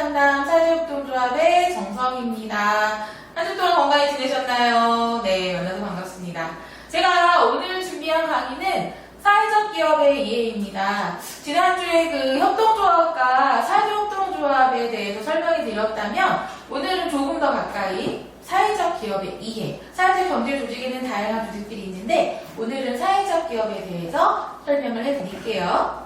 상담 사회적협동조합의 정성입니다. 한 주 동안 건강히 지내셨나요? 네, 만나서 반갑습니다. 제가 오늘 준비한 강의는 사회적 기업의 이해입니다. 지난주에 그 협동조합과 사회적협동조합에 대해서 설명이 드렸다면 오늘은 조금 더 가까이 사회적 기업의 이해, 사회적 경제 조직에는 다양한 조직들이 있는데 오늘은 사회적 기업에 대해서 설명을 해드릴게요.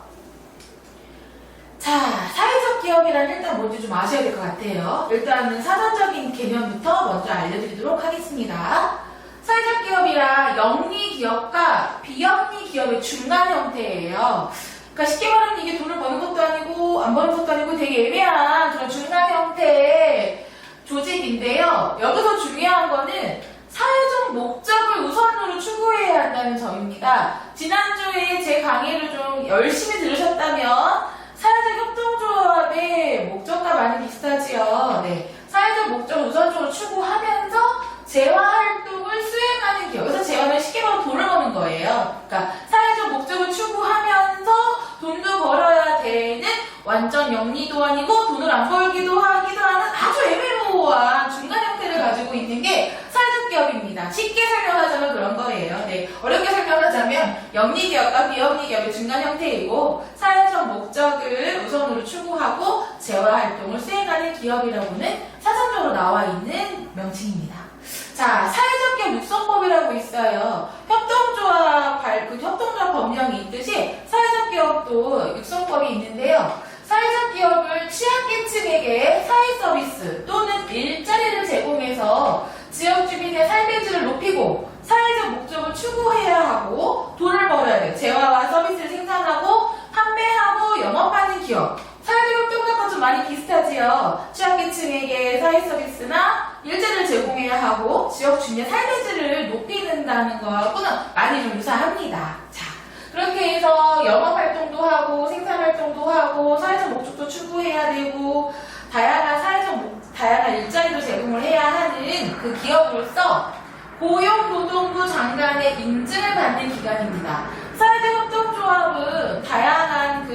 자, 사회적 기업이라는 일단 뭔지 좀 아셔야 될 것 같아요. 일단은 사전적인 개념부터 먼저 알려드리도록 하겠습니다. 사회적 기업이라 영리 기업과 비영리 기업의 중간 형태예요. 그러니까 쉽게 말하면 이게 돈을 버는 것도 아니고 안 버는 것도 아니고 되게 애매한 그런 중간 형태의 조직인데요. 여기서 중요한 거는 사회적 목적을 우선으로 추구해야 한다는 점입니다. 지난주에 제 강의를 좀 열심히 들으셨다면 사회적 협동조합의 목적과 많이 비슷하지요. 네. 사회적 목적을 우선적으로 추구하면서 재화활동을 수행하는 기업. 그래서 재화는 쉽게 말하면 돈을 버는 거예요. 그러니까 사회적 목적을 추구하면서 돈도 벌어야 되는 완전 영리도 아니고 돈을 안 벌기도 하기도 하는 아주 애매모호한 중간 형태를 가지고 있는 게 사회적 기업입니다. 쉽게 설명하자면 그런 거예요. 네. 어렵게 설명하자면 영리 기업과 비영리 기업의 중간 형태이고 사회적 목적을 우선으로 추구하고 재화활동을 수행하는 기업이라고는 사전적으로 나와 있는 명칭입니다. 자, 사회적 기업 육성법이라고 있어요. 협동조합 법령이 있듯이 사회적 기업도 육성법이 있는데요. 사회적 기업을 취약계층에게 사회 서비스 또는 일자리를 제공해서 지역 주민의 삶의 질을 높이고 사회적 목적을 추구해야 하고 돈을 벌어야 돼요. 재화와 서비스를 생산하고 판매하고 영업하는 기업. 사회적 협동조합과 좀 많이 비슷하지요. 취약계층에게 사회 서비스나 일자리를 제공해야 하고 지역 주민의 삶의 질을 높이는다는 거하고는 많이 좀 유사합니다. 자, 그렇게 해서 영업활동도 하고 생산활동도 하고 사회적 목적도 추구해야 되고 다양한 일자리도 제공을 해야 하는 그 기업으로서 고용노동부 장관의 인증을 받는 기관입니다. 사회적 협동조합은 다양한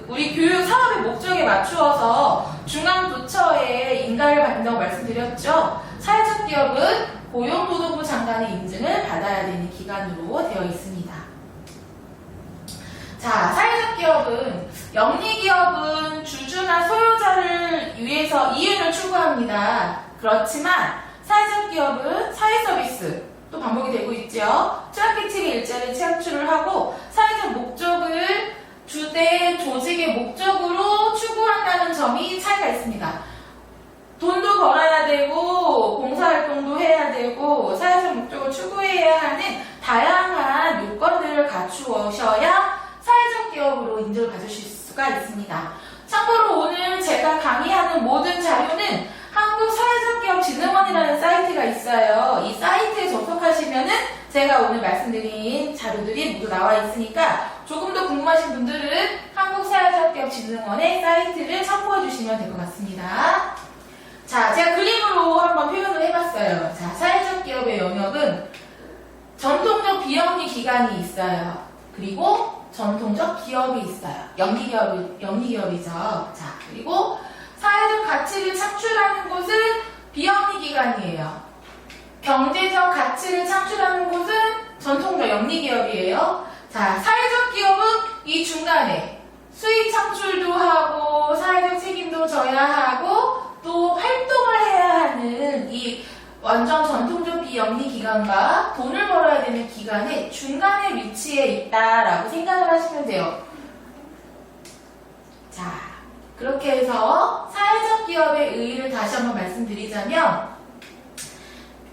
우리 교육 사업의 목적에 맞추어서 중앙부처에 인가를 받는다고 말씀드렸죠. 사회적 기업은 고용노동부 장관의 인증을 받아야 되는 기관으로 되어 있습니다. 자, 사회적 기업은 영리 기업은 주주나 소유자를 위해서 이윤을 추구합니다. 그렇지만 사회적 기업은 사회 서비스 또 반복이 되고 있죠. 취약계층의 일자리를 창출을 하고 사회적 목적을 주된 조직의 목적으로 추구한다는 점이 차이가 있습니다. 돈도 벌어야 되고 봉사활동도 해야 되고 사회적 목적을 추구해야 하는 다양한 요건들을 갖추셔야 사회적 기업으로 인정을 받으실 수가 있습니다. 참고로 오늘 제가 강의하는 모든 자료는 한국사회적기업진흥원이라는 사이트가 있어요. 이 사이트에 접속하시면은 제가 오늘 말씀드린 자료들이 모두 나와 있으니까 조금 더 궁금하신 분들은 한국사회적기업진흥원의 사이트를 참고해 주시면 될 것 같습니다. 자, 제가 그림으로 한번 표현을 해봤어요. 자, 사회적 기업의 영역은 전통적 비영리 기관이 있어요. 그리고 전통적 기업이 있어요. 영리기업이죠. 자, 그리고 사회적 가치를 창출하는 곳은 비영리 기관이에요. 경제적 가치를 창출하는 곳은 전통적 영리기업이에요. 자, 사회적 기업은 이 중간에 수익 창출도 하고 사회적 책임도 져야 하고 또 활동을 해야 하는 이 완전 전통적 비영리 기관과 돈을 벌어야 되는 기관의 중간에 위치해 있다라고 생각을 하시면 돼요. 자, 그렇게 해서 사회적 기업의 의의를 다시 한번 말씀드리자면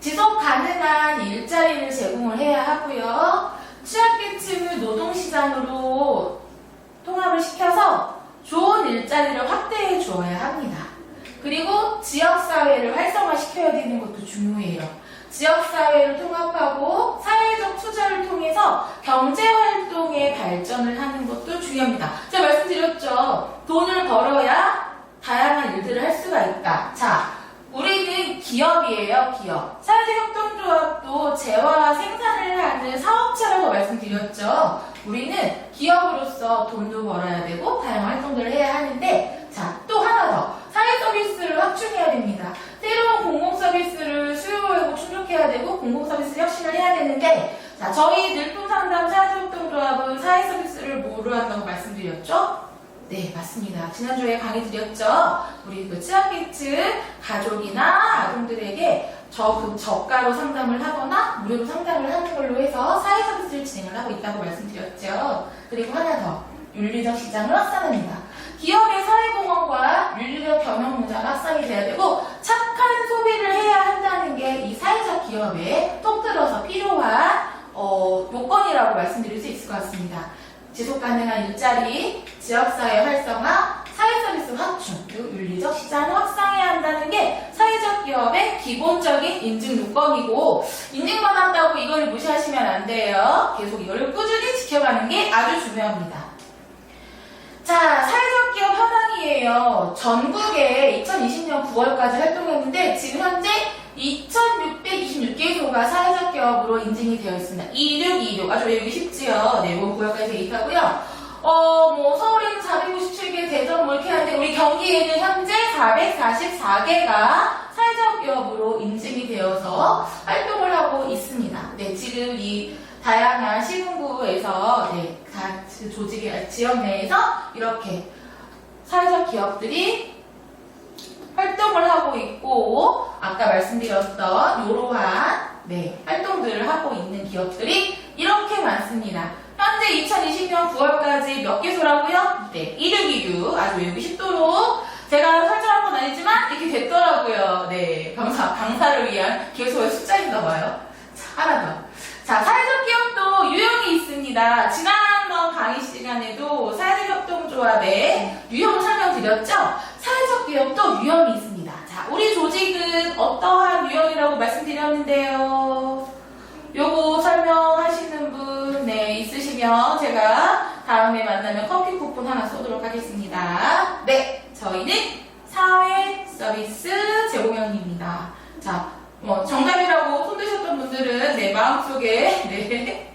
지속 가능한 일자리를 제공을 해야 하고요. 취약계층을 노동시장으로 통합을 시켜서 좋은 일자리를 확대해 주어야 합니다. 그리고 지역사회를 활성화시켜야 되는 것도 중요해요. 지역사회를 통합하고 사회적 투자를 통해서 경제활동의 발전을 하는 것도 중요합니다. 제가 말씀드렸죠. 돈을 벌어야 다양한 일들을 할 수가 있다. 자, 우리는 기업이에요. 기업. 사회적협동조합도 재화 생산을 하는 사업체라고 말씀드렸죠. 우리는 기업으로서 돈도 벌어야 되고 다양한 활동들을 해야 하는데 자, 또 하나 더. 사회 서비스 확충해야 됩니다. 새로운 공공서비스를 수요하고 충족해야 되고 공공서비스 혁신을 해야 되는데 자, 저희 늘품상담 사회적협동조합은 사회서비스를 뭐로 한다고 말씀드렸죠? 네, 맞습니다. 지난주에 강의 드렸죠? 우리 그 취약계층 가족이나 아동들에게 저가로 상담을 하거나 무료로 상담을 하는 걸로 해서 사회서비스를 진행을 하고 있다고 말씀드렸죠. 그리고 하나 더, 윤리적 시장을 확산합니다. 기업의 사회공헌과 윤리적 경영 문화가 확산이 돼야 되고 착한 소비를 해야 한다는 게 이 사회적 기업에 통틀어서 필요한 요건이라고 말씀드릴 수 있을 것 같습니다. 지속가능한 일자리, 지역사회 활성화, 사회서비스 확충, 그리고 윤리적 시장을 확산해야 한다는 게 사회적 기업의 기본적인 인증 요건이고 인증받았다고 이걸 무시하시면 안 돼요. 계속 이걸 꾸준히 지켜가는 게 아주 중요합니다. 자, 사회적 기업 현황이에요. 전국에 2020년 9월까지 활동했는데 지금 현재 2,626개소가 사회적 기업으로 인증이 되어 있습니다. 2626 아주 외우기 쉽지요. 네, 이번 9월까지 되어 있다고요. 서울에는 457개, 대전 뭐 이렇게 하는데 우리 경기에는 현재 444개가 사회적 기업으로 인증이 되어서 활동을 하고 있습니다. 네, 지금 이 다양한 시군구에서 네, 각 조직의 지역 내에서 이렇게 사회적 기업들이 활동을 하고 있고 아까 말씀드렸던 이러한 네, 활동들을 하고 있는 기업들이 이렇게 많습니다. 현재 2020년 9월까지 몇 개소라고요? 네, 1626 아주 외우기 쉽도록 제가 설정한 건 아니지만 이렇게 됐더라고요. 네, 강사를 위한 개소의 숫자인가 봐요. 자, 하나 더. 자, 사회적 기업도 유형이 있습니다. 지난번 강의 시간에도 사회적협동조합의 유형을 설명드렸죠? 사회적 기업도 유형이 있습니다. 자, 우리 조직은 어떠한 유형이라고 말씀드렸는데요. 요거 설명하시는 분, 네, 있으시면 제가 다음에 만나면 커피 쿠폰 하나 쏘도록 하겠습니다. 네, 저희는 사회 서비스 제공형입니다. 자, 정답이라고 손드셨던 분들은 내 마음속에 네,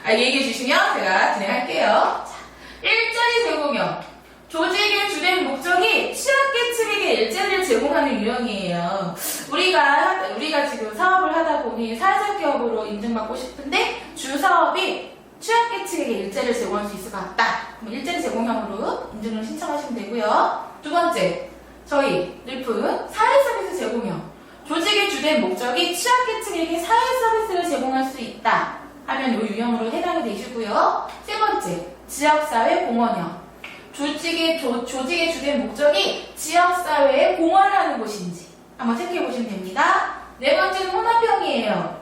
얘기해 주시면 제가 진행할게요. 자, 일자리 제공형. 조직의 주된 목적이 취약계층에게 일자리를 제공하는 유형이에요. 우리가 지금 사업을 하다 보니 사회적 기업으로 인증받고 싶은데 주 사업이 취약계층에게 일자리를 제공할 수 있을 것 같다. 그럼 일자리 제공형으로 인증을 신청하시면 되고요. 두 번째, 저희 늘품 사회서비스 제공형. 조직의 주된 목적이 취약계층에게 사회서비스를 제공할 수 있다 하면 이 유형으로 해당이 되시고요. 세 번째, 지역사회 공헌형. 조직의 주된 목적이 지역사회에 공헌하는 곳인지 한번 체크해 보시면 됩니다. 네 번째는 혼합형이에요.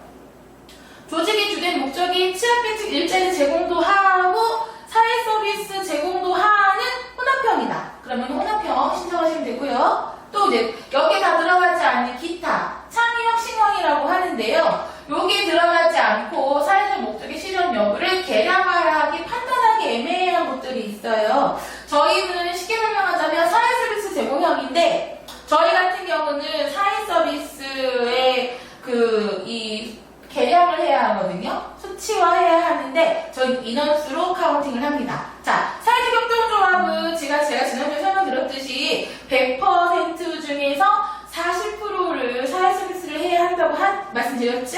조직의 주된 목적이 취약계층 일자리 제공도 하고 사회서비스 제공도 하는 혼합형이다. 그러면 혼합형 신청하시면 되고요. 또 이제 여기에 다 들어가지 않는 기타 창의혁신형이라고 하는데요. 여기에 들어가지 않고 사회적 목적의 실현 여부를 계량하기 판단하기 애매한 것들이 있어요. 저희는 쉽게 설명하자면 사회서비스 제공형인데 저희 같은 경우는 사회서비스의 이 계량을 해야 하거든요. 수치화해야 하는데 저희 인원수로 카운팅을 합니다. 자, 사회적협동조합은 제가 지난주에 설명드렸듯이 100% 중에서 40%를 사회서비스를 해야 한다고 말씀드렸죠?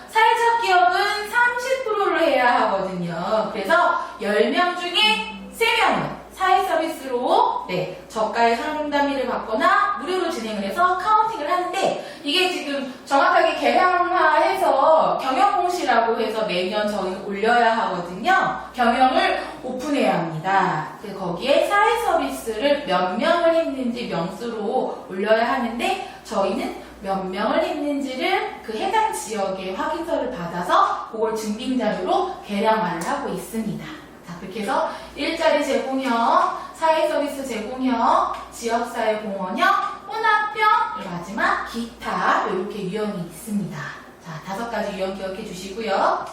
사회적 기업은 30%를 해야 하거든요. 그래서 10명 중에 3명은 사회서비스로 네, 저가의 상담비를 받거나 무료로 진행을 해서 카운팅을 하는데 이게 지금 정확하게 계량화해서 경영공시라고 해서 매년 저희는 올려야 하거든요. 경영을 오픈해야 합니다. 거기에 사회서비스를 몇 명을 했는지 명수로 올려야 하는데 저희는 몇 명을 했는지를 그 해당 지역의 확인서를 받아서 그걸 증빙자료로 계량화를 하고 있습니다. 그렇게 해서 일자리 제공형, 사회서비스 제공형, 지역사회 공헌형, 혼합형, 그리고 마지막 기타 이렇게 유형이 있습니다. 자, 5가지 유형 기억해 주시고요.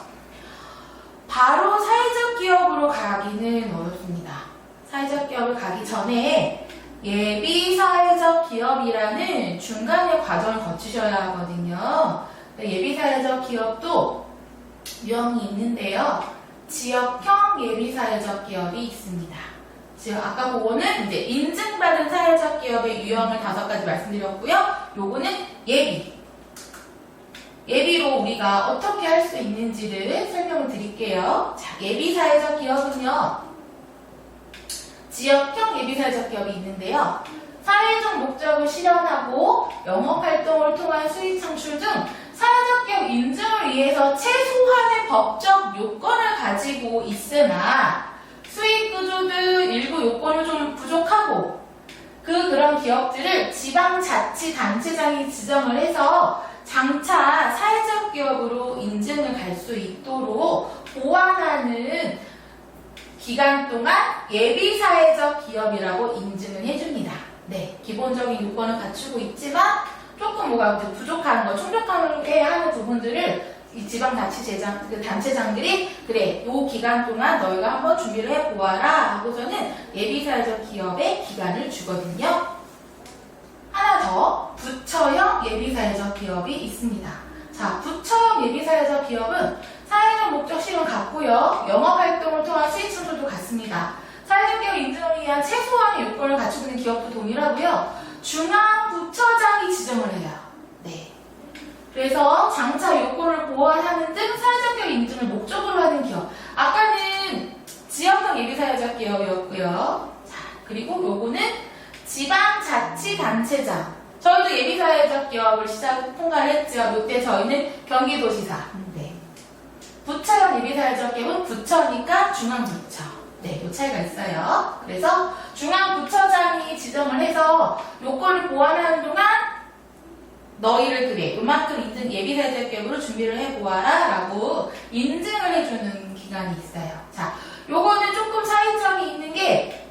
바로 사회적 기업으로 가기는 어렵습니다. 사회적 기업을 가기 전에 예비 사회적 기업이라는 중간의 과정을 거치셔야 하거든요. 예비 사회적 기업도 유형이 있는데요. 지역형 예비사회적 기업이 있습니다. 지금 아까 그거는 이제 인증받은 사회적 기업의 유형을 5가지 말씀드렸고요. 요거는 예비. 예비로 우리가 어떻게 할 수 있는지를 설명을 드릴게요. 자, 예비 사회적 기업은요. 지역형 예비 사회적 기업이 있는데요. 사회적 목적을 실현하고 영업활동을 통한 수익 창출 등 사회적 기업 인증을 위해서 최소한의 법적 요건을 가지고 있으나 수익 구조 등 일부 요건을 좀 부족하고 그런 기업들을 지방자치단체장이 지정을 해서 장차 사회적 기업으로 인증을 갈 수 있도록 보완하는 기간 동안 예비 사회적 기업이라고 인증을 해줍니다. 네, 기본적인 요건을 갖추고 있지만 조금 뭐가 부족한 거, 충족해야 하는 부분들을 이 지방자치제장, 단체장들이 그래, 요 기간 동안 너희가 한번 준비를 해보아라 하고서는 예비사회적 기업에 기간을 주거든요. 하나 더, 부처형 예비사회적 기업이 있습니다. 자, 부처형 예비사회적 기업은 사회적 목적 실현 같고요. 영업활동을 통한 수익 창출도 같습니다. 사회적 기업 인증을 위한 최소한의 요건을 갖추고 있는 기업도 동일하고요. 중앙부처장이 지정을 해요. 네. 그래서 장차 요건을 보완하는 등 사회적 기업 인증을 목적으로 하는 기업. 아까는 지역형 예비사회적 기업이었고요. 자, 그리고 요거는 지방자치단체장. 저희도 예비사회적 기업을 통과를 했죠. 이때 저희는 경기도지사. 네. 부처형 예비사회적 기업은 부처니까 중앙부처. 네, 요 차이가 있어요. 그래서 중앙부처장이 지정을 해서 요건을 보완하는 동안 너희를 그래, 요만큼 인증 예비사회적 기업으로 준비를 해보아라 라고 인증을 해주는 기간이 있어요. 자, 요거는 조금 차이점이 있는 게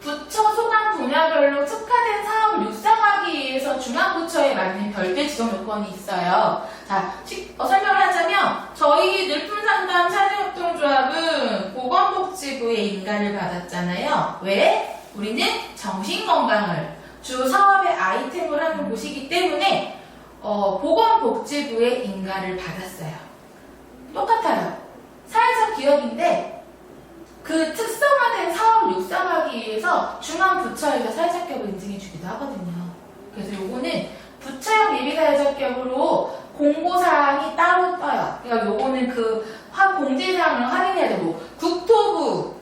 부처 소관 분야별로 특화된 사업을 육성하기 위해서 중앙부처에 맞는 별도의 지정 요건이 있어요. 자, 설명을 하자면 저희 늘품상담 사회협동조합은 보건복지부의 인가를 받았잖아요. 왜? 우리는 정신건강을 주 사업의 아이템을 하는 곳이기 때문에 보건복지부의 인가를 받았어요. 똑같아요. 사회적 기업인데 그 특성화된 사업을 육성하기 위해서 중앙부처에서 사회적 기업을 인증해주기도 하거든요. 그래서 요거는 부처형 예비사회적 기업으로 공고사항이 따로 떠요. 그러니까 요거는 그 공지사항을 확인해야 되고 국토부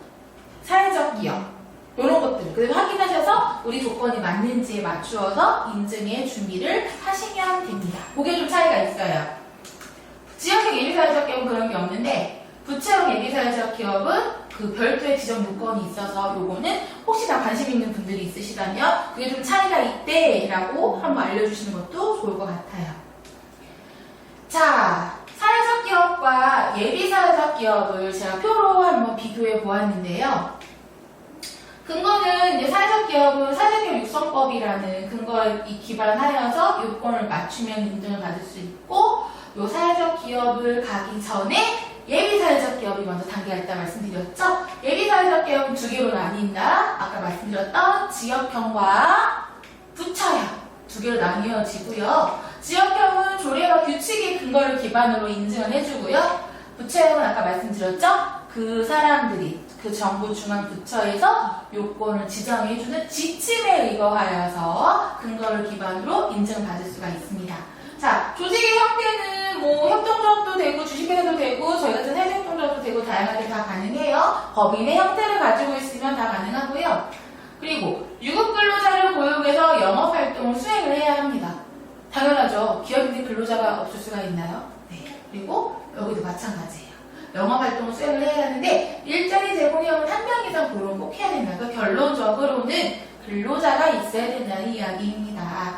사회적 기업 요런 것들 그래서 확인하셔서 우리 조건이 맞는지에 맞추어서 인증의 준비를 하시면 됩니다. 그게 좀 차이가 있어요. 지역형 예비사회적 기업은 그런 게 없는데 부처형 예비사회적 기업은 그 별도의 지정 요건이 있어서 요거는 혹시나 관심 있는 분들이 있으시다면 그게 좀 차이가 있대라고 한번 알려주시는 것도 좋을 것 같아요. 자, 사회적 기업과 예비사회적 기업을 제가 표로 한번 비교해 보았는데요. 근거는 이제 사회적 기업은 사회적 기업 육성법이라는 근거에 기반하여서 요건을 맞추면 인증을 받을 수 있고 요 사회적 기업을 가기 전에 예비사회적 기업이 먼저 단계가 있다 말씀드렸죠? 예비사회적 기업은 두 개로 나뉜다. 아까 말씀드렸던 지역형과 부처형 두 개로 나뉘어지고요. 지역형은 조례와 규칙의 근거를 기반으로 인증을 해주고요. 부처형은 아까 말씀드렸죠? 그 사람들이 그 정부 중앙부처에서 요건을 지정해주는 지침에 의거하여서 근거를 기반으로 인증을 받을 수가 있습니다. 자, 조직의 형태는 뭐 협동조합도 되고 주식회사도 되고 저희 같은 사회협동조합도 되고 다양하게 다 가능해요. 법인의 형태를 가지고 있으면 다 가능하고요. 그리고 유급근로자를 고용해서 영업활동을 수행을 해야 합니다. 당연하죠. 기업인데 근로자가 없을 수가 있나요? 네. 그리고 여기도 마찬가지예요. 영업활동을 수행을 해야 하는데 일자리 제공형은 한 명 이상 고용 꼭 해야 된다. 그러니까 결론적으로는 근로자가 있어야 된다는 이야기입니다.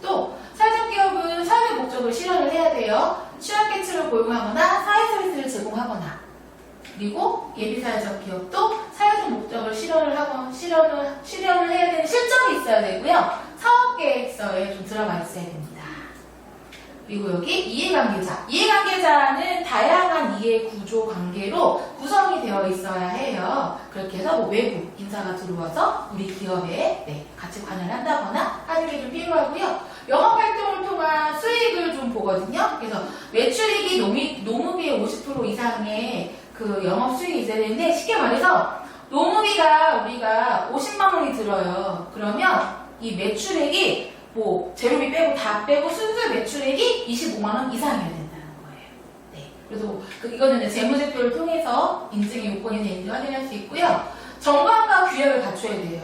또 사회적 기업은 사회 목적을 실현을 해야 돼요. 취약계층을 고용하거나 사회 서비스를 제공하거나 그리고 예비사회적 기업도 사회적 목적을 실현을 해야 되는 실적이 있어야 되고요. 사업계획서에 좀 들어가 있어야 됩니다. 그리고 여기 이해관계자. 이해관계자는 다양한 이해 구조 관계로 구성이 되어 있어야 해요. 그렇게 해서 뭐 외부 인사가 들어와서 우리 기업에 같이 관여를 한다거나 하는 게 좀 필요하고요. 영업활동을 통한 수익을 좀 보거든요. 그래서 매출이익이 노무비의 50% 이상의 그 영업 수익이 있어야 되는데 쉽게 말해서 노무비가 우리가 50만 원이 들어요. 그러면 이 매출액이 뭐 재료비 빼고 다 빼고 순수 매출액이 25만 원 이상이어야 된다는 거예요. 네. 그래서 이거는 이제 재무제표를 통해서 인증의 요건이 되는지 확인할 수 있고요. 정관과 규약을 갖춰야 돼요.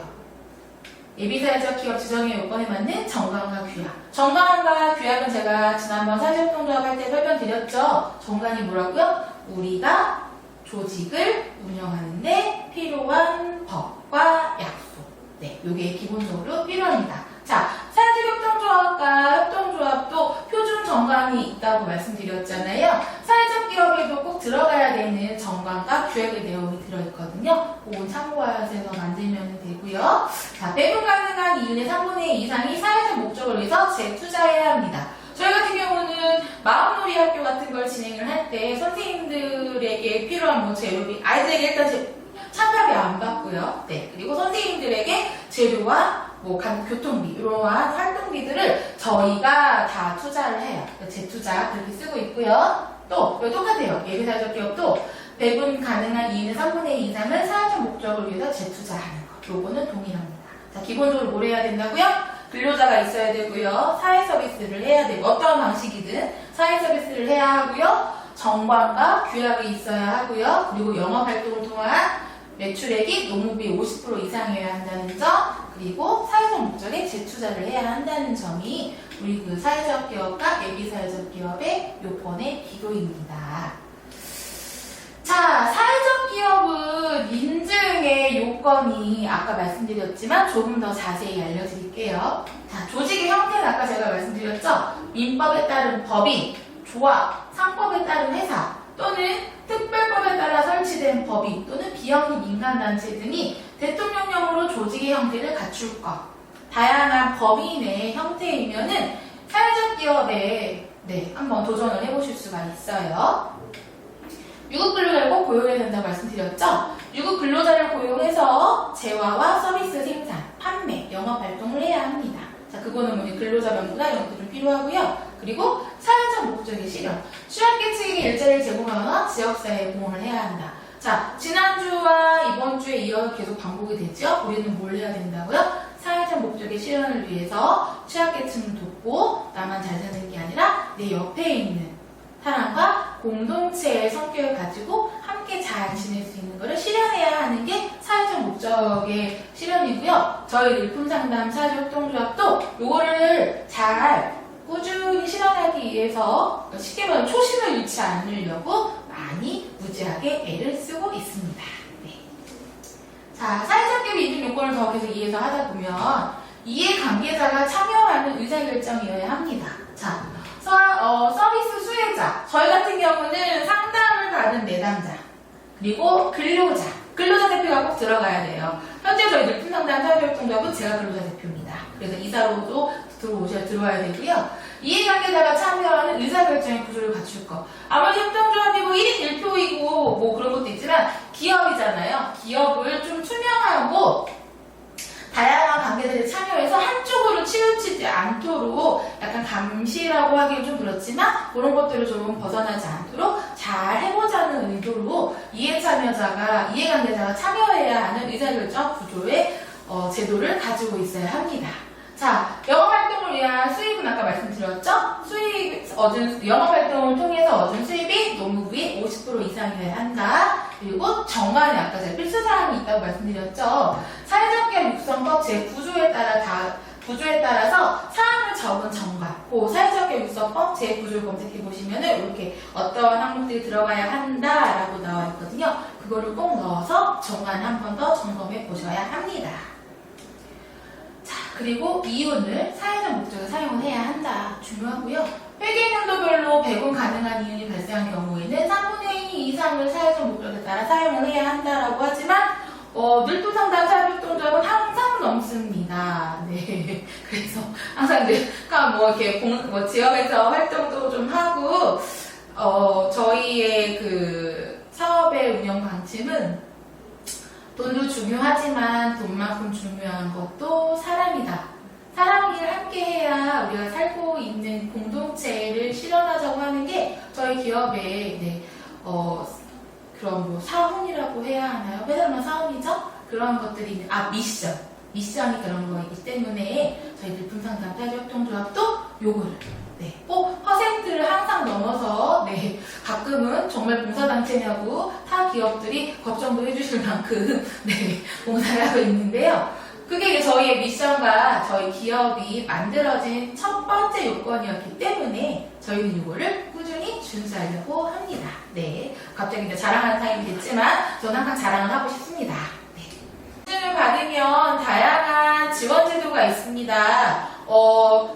예비사회적 기업 지정의 요건에 맞는 정관과 규약. 정관과 규약은 제가 지난번 사회적동조합 할 때 설명드렸죠. 정관이 뭐라고요? 우리가 조직을 운영하는데 필요한 법과 약속. 네, 요게 기본적으로 필요합니다. 자, 사회적협동조합과 협동조합도 표준 정관이 있다고 말씀드렸잖아요. 사회적 기업에도 꼭 들어가야 되는 정관과 규약의 내용이 들어있거든요. 그건 참고하셔서 만들면 되고요. 자, 배분 가능한 이윤의 3분의 2 이상이 사회적 목적을 위해서 재투자해야 합니다. 저희 같은 경우는 마음놀이 학교 같은 걸 진행을 할 때 선생님들에게 필요한 뭐 재료비, 아이들에게 일단 참가비 안 받고요. 네, 그리고 선생님들에게 재료와 뭐 교통비, 이러한 활동비들을 저희가 다 투자를 해요. 재투자 그렇게 쓰고 있고요. 또 똑같아요. 예비사회적 기업도 배분 가능한 이윤의 3분의 2 이상은 사회적 목적을 위해서 재투자하는 것. 요거는 동일합니다. 자, 기본적으로 뭘 해야 된다고요? 근로자가 있어야 되고요. 사회 서비스를 해야 되고, 어떠한 방식이든 사회 서비스를 해야 하고요. 정관과 규약이 있어야 하고요. 그리고 영업활동을 통한 매출액이 노무비 50% 이상이어야 한다는 점, 그리고 사회적 목적에 재투자를 해야 한다는 점이 우리 그 사회적 기업과 예비사회적 기업의 요건의 기로입니다. 자, 사회적 기업은 인증의 요건이 아까 말씀드렸지만 조금 더 자세히 알려드릴게요. 자, 조직의 형태는 아까 제가 말씀드렸죠? 민법에 따른 법인, 조합, 상법에 따른 회사 또는 특별법에 따라 설치된 법인 또는 비영리 민간단체 등이 대통령령으로 조직의 형태를 갖출 것. 다양한 법인의 형태이면은 사회적 기업에 한번 도전을 해보실 수가 있어요. 유급 근로자를 꼭 고용해야 된다고 말씀드렸죠? 유급 근로자를 고용해서 재화와 서비스 생산, 판매, 영업 활동을 해야 합니다. 자, 그거는 뭐 근로자 명부나 이런 것도 좀 필요하고요. 그리고 사회적 목적의 실현. 취약계층에게 일자리를 제공하거나 지역사회에 공헌을 해야 한다. 자, 지난주와 이번 주에 이어 계속 반복이 되죠? 우리는 뭘 해야 된다고요? 사회적 목적의 실현을 위해서 취약계층을 돕고 나만 잘 사는 게 아니라 내 옆에 있는 사람과 공동체의 성격을 가지고 함께 잘 지낼 수 있는 것을 실현해야 하는 게 사회적 목적의 실현이고요. 저희 일품상담 사회적협동조합도 이거를 잘 꾸준히 실현하기 위해서 쉽게 말하면 초심을 잃지 않으려고 많이 무지하게 애를 쓰고 있습니다. 네. 자, 사회적 기업 인증 요건을 더 계속 이해해서 하다 보면 이해관계자가 참여하는 의사결정이어야 합니다. 자, 서비스 수혜자. 저희 같은 경우는 상담을 받은 내담자, 그리고 근로자 대표가 꼭 들어가야 돼요. 현재 저희 늘품상담 사회적협동조합은 제가 근로자 대표입니다. 그래서 이사로도 들어와야 되고요. 이해관계자가 참여하는 의사결정의 구조를 갖출 것. 아무리 협동조합이고 1인 1표이고 뭐 그런 것도 있지만 기업이잖아요. 기업을 좀 투명하고 다양한 관계들이 참여해서 한쪽으로 치우치지 않도록 약간 감시라고 하기는 좀 그렇지만 그런 것들을 좀 벗어나지 않도록 잘 해보자는 의도로 이해관계자가 참여해야 하는 의사결정 구조의 제도를 가지고 있어야 합니다. 자, 영업활동을 위한 수입은 아까 말씀드렸죠? 영업활동을 통해서 얻은 수입이 노무부의 50% 이상이어야 한다. 그리고 정관이 아까 제가 필수사항이 있다고 말씀드렸죠? 사회적 기업 육성법 제9조에 따라서 사항을 적은 정관, 그 사회적 기업 육성법 제9조를 검색해보시면은 이렇게 어떤 항목들이 들어가야 한다라고 나와 있거든요. 그거를 꼭 넣어서 정관을 한 번 더 점검해 보셔야 합니다. 그리고 이윤을 사회적 목적에 사용을 해야 한다. 중요하고요. 회계연도별로 배분 가능한 이윤이 발생한 경우에는 3분의 2 이상을 사회적 목적에 따라 사용을 해야 한다라고 하지만 늘품상담 사회적협동조합은 항상 넘습니다. 네, 그래서 항상 이렇게 지역에서 활동도 좀 하고 저희의 그 사업의 운영 방침은 돈도 중요하지만 돈만큼 중요한 것도 사람이다. 사람이 함께 해야 우리가 살고 있는 공동체를 실현하자고 하는 게 저희 기업의 그런 뭐 사훈이라고 해야 하나요? 회사만 사훈이죠? 그런 것들이 있는, 미션이 그런 거이기 때문에 저희 늘품상담 사회협동조합도 요거를 꼭 퍼센트를 항상 넘어서 가끔은 정말 봉사단체냐고 타 기업들이 걱정도 해주실 만큼 봉사를 하고 있는데요. 그게 저희의 미션과 저희 기업이 만들어진 첫 번째 요건이었기 때문에 저희는 이거를 꾸준히 준수하려고 합니다. 갑자기 이제 자랑하는 타임이 됐지만 저는 항상 자랑을 하고 싶습니다. 인증을 받으면 다양한 지원 제도가 있습니다.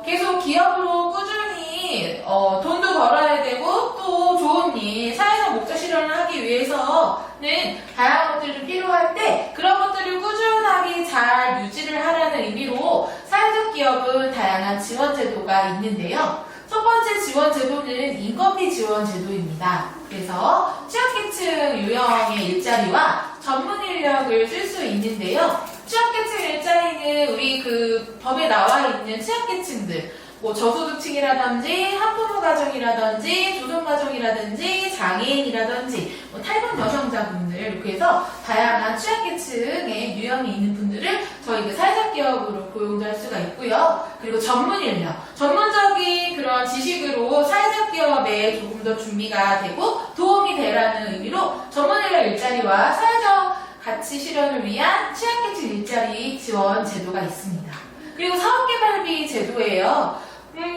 계속 기업으로 꾸준히 돈도 벌어야 되고 또 좋은 일, 사회적 목적 실현을 하기 위해서는 다양한 것들이 좀 필요한데 그런 것들을 꾸준하게 잘 유지를 하라는 의미로 사회적 기업은 다양한 지원 제도가 있는데요. 첫 번째 지원 제도는 인건비 지원 제도입니다. 그래서 취약계층 유형의 일자리와 전문 인력을 쓸 수 있는데요. 취약계층 일자리는 우리 그 법에 나와 있는 취약계층들, 뭐 저소득층이라든지 한부모 가정이라든지 조선 가정이라든지 장애인이라든지 뭐 탈북 여성자분들 이렇게 해서 다양한 취약계층의 유형이 있는 분들을 저희 그 사회적 기업으로 고용도 할 수가 있고요. 그리고 전문 인력, 전문적인 그런 지식으로 사회적 기업에 조금 더 준비가 되고 도움이 되라는 의미로 전문 인력 일자리와 사회적 가치 실현을 위한 취약계층 일자리 지원 제도가 있습니다. 그리고 사업개발비 제도예요.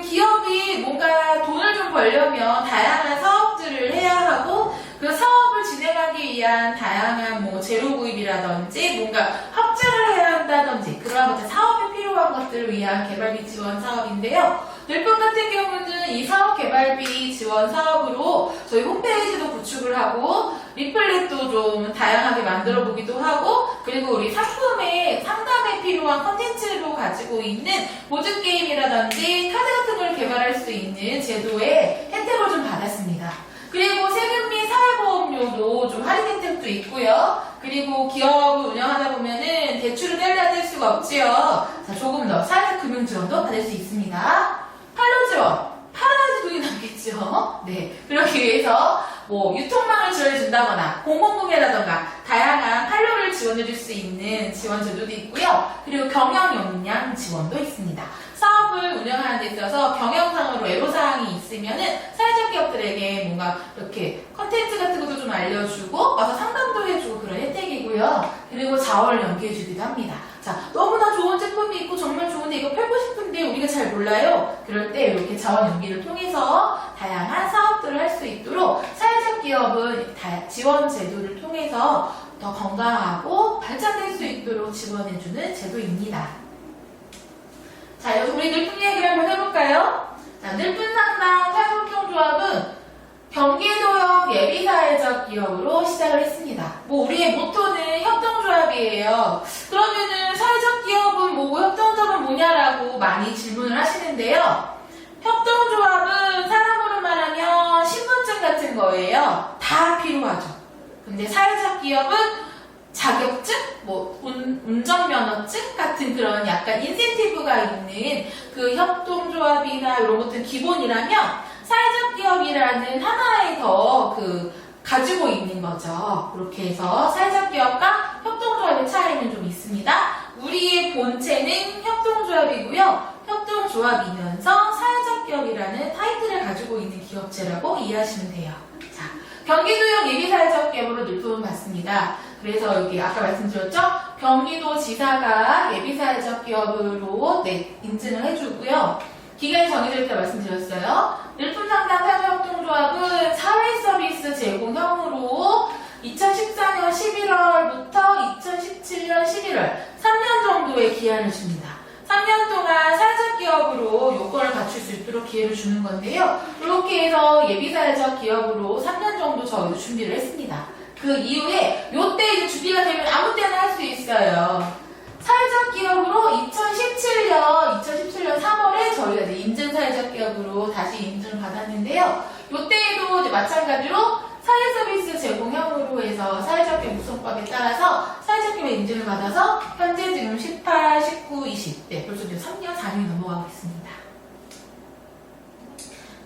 기업이 뭔가 돈을 좀 벌려면 다양한 사업들을 해야 하고 그 사업을 진행하기 위한 다양한 뭐 재료 구입이라든지 뭔가 확장을 해야 한다든지 그러한 것들 사업에 필요한 것들을 위한 개발비 지원 사업인데요. 늘품 같은 경우는 이 사업 개발비 지원 사업으로 저희 홈페이지도 구축을 하고 리플렛도 좀 다양하게 만들어 보기도 하고 그리고 우리 상품의 상담에 필요한 컨텐츠로 가지고 있는 보드게임이라든지 카드 같은 걸 개발할 수 있는 제도의 혜택을 좀 받았습니다. 그리고 세금 및 사회보험료도 좀 할인 혜택도 있고요. 그리고 기업을 운영하다 보면은 대출을 뗄 수가 없지요. 자, 조금 더 사회적 금융 지원도 받을 수 있습니다. 판로 지원, 팔아야지 돈이 남겠죠. 그렇기 위해서 뭐 유통망을 지원해준다거나 공공구매라던가 다양한 판로를 지원해줄 수 있는 지원 제도도 있고요. 그리고 경영 역량 지원도 있습니다. 사업을 운영하는 데 있어서 경영상으로 애로사항이 있으면은 사회적 기업들에게 뭔가 이렇게 컨텐츠 같은 것도 좀 알려주고 와서 상담도 해주고 그런 혜택이고요. 그리고 자원을 연계해주기도 합니다. 자, 너무나 좋은 제품이 있고 정말 좋은데 이거 팔고 싶은데 우리가 잘 몰라요. 그럴 때 이렇게 자원 연계를 통해서 다양한 사업들을 할 수 있도록 사회적 기업은 지원 제도를 통해서 더 건강하고 발전될 수 있도록 지원해주는 제도입니다. 자, 여기서 우리 늘품 얘기를 한번 해볼까요? 자, 늘품 상담 사회협동조합은 경기도형 예비사회적 기업으로 시작을 했습니다. 뭐 우리의 모토는 협동조합이에요. 그러면은 사회적 기업은 뭐고 협동조합은 뭐냐라고 많이 질문을 하시는데요. 협동조합은 사람으로 말하면 신분증 같은 거예요. 다 필요하죠. 근데 사회적 기업은 자격증, 뭐 운전면허증 같은 그런 약간 인센티브가 있는 그 협동조합이나 이런 것들 기본이라면 사회적 기업이라는 하나의 더 가지고 있는 거죠. 그렇게 해서 사회적 기업과 협동조합의 차이는 좀 있습니다. 우리의 본체는 협동조합이고요. 협동조합이면서 사회적 기업이라는 타이틀을 가지고 있는 기업체라고 이해하시면 돼요. 자, 경기도형 예비사회적 기업으로 늘품을 받습니다. 그래서 여기 아까 말씀드렸죠? 경기도지사가 예비사회적 기업으로 인증을 해주고요. 기간이 정해질 때 말씀드렸어요. 늘품상담 사회협동조합은 사회서비스 제공형으로 2014년 11월부터 2017년 11월 3년 정도의 기한을 줍니다. 3년 동안 사회적 기업으로 요건을 갖출 수 있도록 기회를 주는 건데요. 이렇게 해서 예비사회적 기업으로 3년 정도 저희도 준비를 했습니다. 그 이후에 요때 이제 준비가 되면 아무 때나 할 수 있어요. 사회적 기업으로 2017년 3월에 저희가 이제 인증 사회적 기업으로 다시 인증을 받았는데요. 요때에도 이제 마찬가지로 사회 서비스 제공형으로 해서 사회적 기업 구성법에 따라서 사회적 기업의 인증을 받아서 현재 지금 18, 19, 20 벌써 이제 3년, 4년이 넘어가고 있습니다.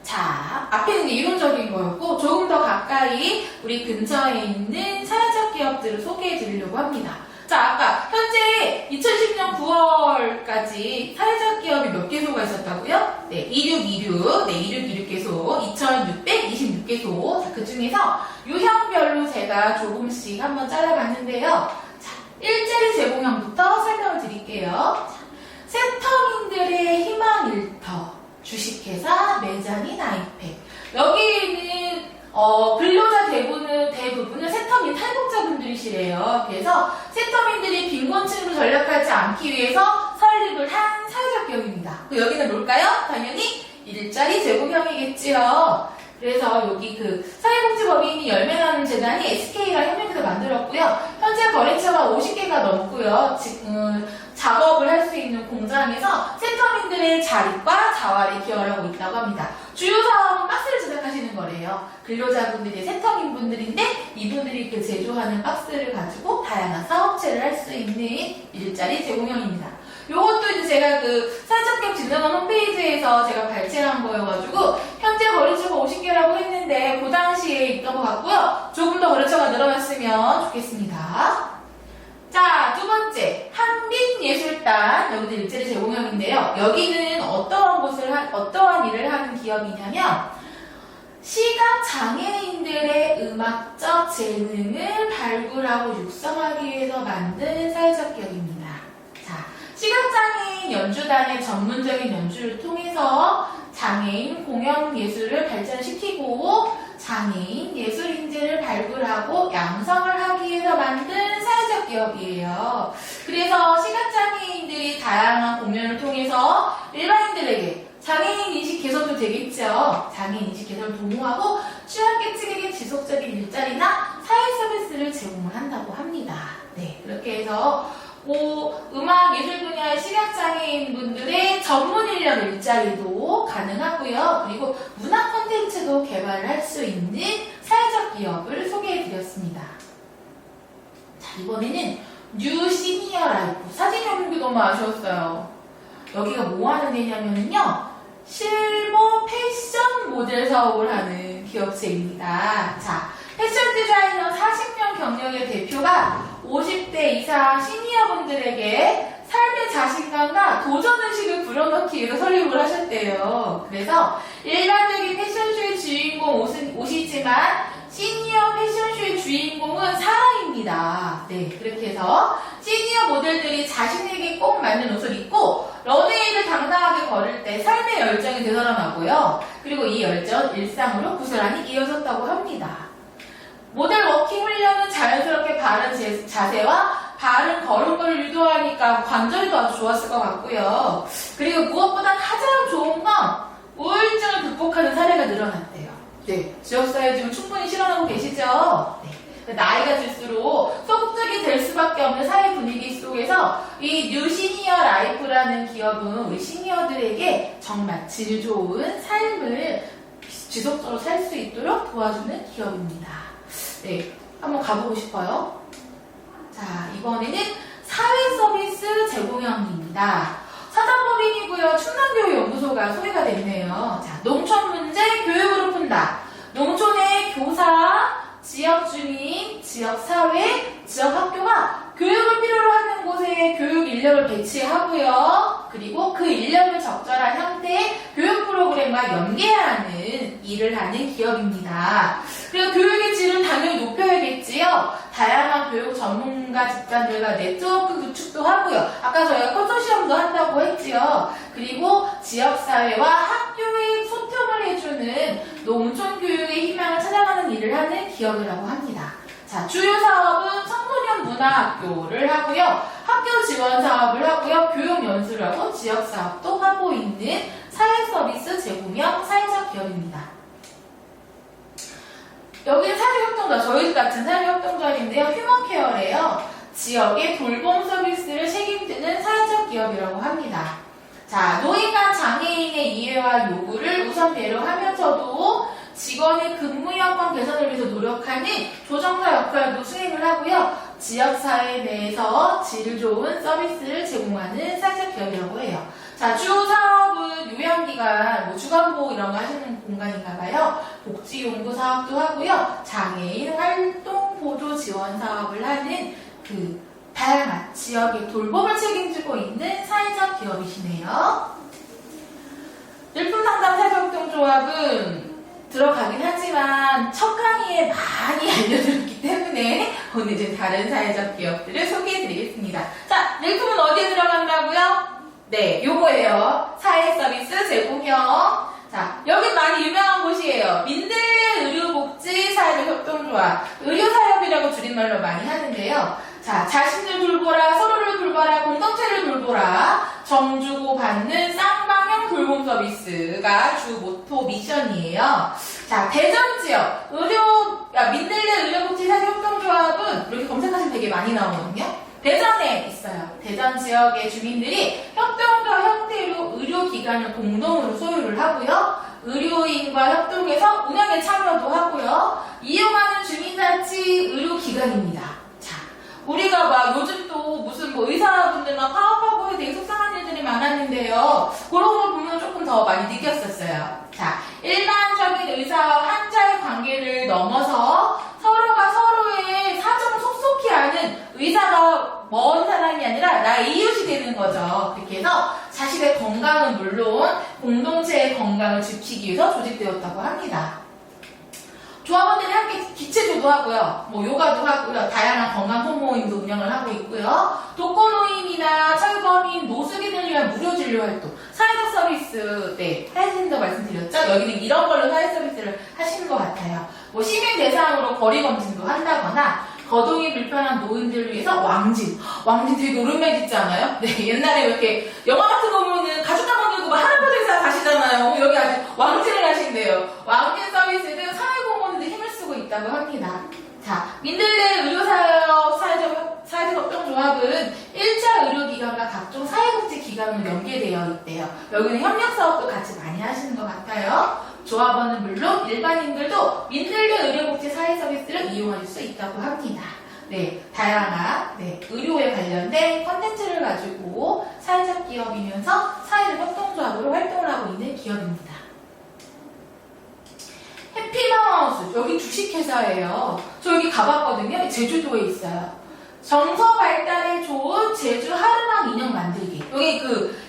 자, 앞에는 이론적인 거였고 조금 더 가까이 우리 근처에 있는 사회적 기업들을 소개해 드리려고 합니다. 자, 아까 현재 2010년 9월까지 사회적 기업이 몇 개소가 있었다고요? 네, 2626, 네, 2626개소, 2626개소. 자, 그 중에서 유형별로 제가 조금씩 한번 잘라봤는데요. 자, 일자리 제공형부터 설명을 드릴게요. 자, 세터민들의 희망 일터, 주식회사, 매장인 아이팩. 여기는 근로자 대부분은 세터민 탈북자분들이시래요. 그래서 세터민들이 빈곤층으로 전락하지 않기 위해서 설립을 한 사회적 기업입니다. 여기는 뭘까요? 당연히 일자리 제공형이겠지요. 그래서 여기 그 사회복지법인이 열매나는 재단이 SK랑 협력해서 만들었고요. 현재 거래처가 50개가 넘고요. 지금 작업을 할 수 있는 공장에서 세터민들의 자립과 자활에 기여를 하고 있다고 합니다. 주요 사업은 박스를 제작하시는 거래요. 근로자분들이 세터민분들인데 이분들이 그 제조하는 박스를 가지고 다양한 사업체를 할 수 있는 일자리 제공형입니다. 요것도 이제 제가 그 사회적기업 진흥원 홈페이지에서 제가 발췌한 거여가지고 현재 거래처가 50개라고 했는데 그 당시에 있던 것 같고요. 조금 더 거래처가 늘어났으면 좋겠습니다. 자, 두 번째 한빛예술단. 여기도 일자리 제공형인데요. 여기는 어떠한 일을 하는 기업이냐면 시각장애인들의 음악적 재능을 발굴하고 육성하기 위해서 만든 사회적 기업입니다. 자, 시각장애인 연주단의 전문적인 연주를 통해서 장애인 공연 예술을 발전시키고 장애인 예술 인재를 발굴하고 양성을 하기 위해서 만든 사회적 기업이에요. 그래서 시각장애인들이 다양한 공연을 통해서 일반인들에게 장애인 인식 개선도 되겠죠. 장애인 인식 개선을 도모하고 취약계층에게 지속적인 일자리나 사회 서비스를 제공을 한다고 합니다. 네, 그렇게 해서 음악 예술 분야의 시각장애인 분들의 전문 인력 일자리도 가능하고요. 그리고 문화 콘텐츠도 개발을 할 수 있는 사회적 기업을 소개해 드렸습니다. 자, 이번에는 뉴 시니어 라이프. 사진이 없는 게 너무 아쉬웠어요. 여기가 뭐 하는 데냐면요. 실버 패션 모델 사업을 하는 기업체입니다. 자, 패션 디자이너 40년 경력의 대표가 50대 이상 시니어분들에게 삶의 자신감과 도전의식을 불어넣기 위해서 설립을 하셨대요. 그래서 일반적인 패션쇼의 주인공 옷이지만 시니어 패션쇼의 주인공은 사랑입니다. 네, 그렇게 해서 시니어 모델들이 자신에게 꼭 맞는 옷을 입고 런웨이를 당당하게 걸을 때 삶의 열정이 되살아나고요. 그리고 이 열정은 일상으로 고스란히 이어졌다고 합니다. 모델 워킹 훈련은 자연스럽게 바른 자세와 바른 걸음걸이를 유도하니까 관절도 아주 좋았을 것 같고요. 그리고 무엇보다 가장 좋은 건 우울증을 극복하는 사례가 늘어났대요. 네, 지역사회 지금 충분히 실현하고 계시죠? 네. 나이가 들수록 소극적이 될 수밖에 없는 사회 분위기 속에서 이 뉴 시니어 라이프라는 기업은 우리 시니어들에게 정말 질 좋은 삶을 지속적으로 살 수 있도록 도와주는 기업입니다. 네, 한번 가보고 싶어요. 자, 이번에는 사회 서비스 제공형입니다. 사단법인이고요. 충남교육연구소가 소개가 됐네요. 자, 농촌 문제 교육으로 푼다. 농촌의 교사, 지역 주민, 지역 사회, 지역 학교가 교육을 필요로 하는 곳에 교육 인력을 배치하고요. 그리고 그 인력을 적절한 형태의 교육 프로그램과 연계하는 일을 하는 기업입니다. 그리고 교육의 질은 당연히 높여야겠지요. 다양한 교육 전문가 집단들과 네트워크 구축도 하고요. 아까 저희가 컨소시엄도 한다고 했지요. 그리고 지역사회와 학교의 소통을 해주는 농촌 교육의 희망을 찾아가는 일을 하는 기업이라고 합니다. 자, 주요 사업은 청소년 문화학교를 하고요. 학교 지원 사업을 하고요. 교육 연수를 하고 지역 사업도 하고 있는 사회 서비스 제공형 사회적 기업입니다. 여기는 사회협동조, 저희 같은 사회협동조인데요. 휴먼케어래요. 지역의 돌봄 서비스를 책임지는 사회적 기업이라고 합니다. 자, 노인과 장애인의 이해와 요구를 우선 배려하면서도 직원의 근무 여건 개선을 위해서 노력하는 조정사 역할도 수행을 하고요. 지역사회 내에서 질 좋은 서비스를 제공하는 사회적 기업이라고 해요. 자, 자, 주 사업은 요양기관, 뭐 주간보 이런 거 하시는 공간인가 봐요. 복지연구 사업도 하고요. 장애인 활동 보조 지원 사업을 하는 다양한 지역의 돌봄을 책임지고 있는 사회적 기업이시네요. 일품상담 사회활동조합은 들어가긴 하지만 첫 강의에 많이 알려드렸기 때문에 오늘 이제 다른 사회적 기업들을 소개해드리겠습니다. 자, 일품은 어디에 들어간다고요? 네, 요거예요. 사회서비스 제공형. 자, 여기 많이 유명한 곳이에요. 민들레 의료복지 사회적협동조합. 의료사협이라고 줄임말로 많이 하는데요. 자, 자신을 돌보라, 서로를 돌봐라, 공동체를 돌보라. 정주고 받는 쌍방향 돌봄 서비스가 주 모토 미션이에요. 자, 대전 지역 민들레 의료복지 사회적협동조합은 이렇게 검색하시면 되게 많이 나오거든요. 대전에 있어요. 대전 지역의 주민들이 협동조합 형태로 의료기관을 공동으로 소유를 하고요. 의료인과 협동해서 운영에 참여도 하고요. 이용하는 주민자치 의료기관입니다. 자, 우리가 막 요즘 또 무슨 뭐 의사분들 막 파업하고 되게 속상한 일들이 많았는데요. 그런 걸 보면 조금 더 많이 느꼈었어요. 자, 일반적인 의사와 환자의 관계를 넘어서 서로가 서로의 사정을 속속히 아는 의사가 먼 사람이 아니라 나의 이웃이 되는 거죠. 그렇게 해서 자신의 건강은 물론 공동체의 건강을 지키기 위해서 조직되었다고 합니다. 조합원들이 함께 기체조도 하고요. 뭐 요가도 하고요. 다양한 건강 소모임도 운영을 하고 있고요. 독거노인이나 철거민, 노숙인을 위한 무료 진료 활동, 사회적 서비스, 네, 사회센터 말씀드렸죠? 여기는 이런 걸로 사회 서비스를 하시는 것 같아요. 뭐 시민 대상으로 거리 검진도 한다거나 거동이 불편한 노인들을 위해서 왕진 되게 오랜만에 듣지 않아요? 네, 옛날에 이렇게 영화 같은 거 보면은 가족 한번 들고 막 할아버지 의사 가시잖아요. 여기 아주 왕진을 하신대요. 왕진 서비스는 사회공헌에도 힘을 쓰고 있다고 합니다. 자, 민들레 의료사업 사회적협동조합은 1차 의료기관과 각종 사회복지기관으로 연계되어 있대요. 여기는 협력사업도 같이 많이 하시는 것 같아요. 조합원은 물론 일반인들도 민들레 의료복지 사회서비스를 이용할 수 있다고 합니다. 네, 다양한 의료에 관련된 컨텐츠를 가지고 사회적 기업이면서 사회적 협동조합으로 활동을 하고 있는 기업입니다. 해피마마우스, 여기 주식회사예요. 저 여기 가봤거든요. 제주도에 있어요. 정서 발달에 좋은 제주 하루랑 인형 만들기. 여기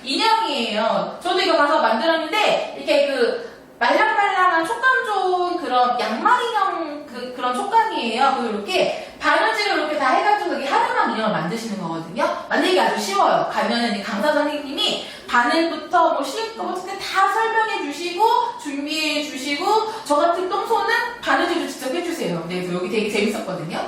인형이에요. 저도 이거 가서 만들었는데 이렇게 말랑말랑한 촉감 좋은 그런 양말 인형 그런 촉감이에요. 그리고 이렇게 바느질을 이렇게 다 해가지고 여기 하루랑 인형을 만드시는 거거든요. 만들기 아주 쉬워요. 가면은 강사 선생님이 바늘부터 뭐 실리콘부터 다 설명해 주시고 준비해 주시고 저 같은 똥손은 바느질을 직접 해주세요. 네, 그래서 여기 되게 재밌었거든요.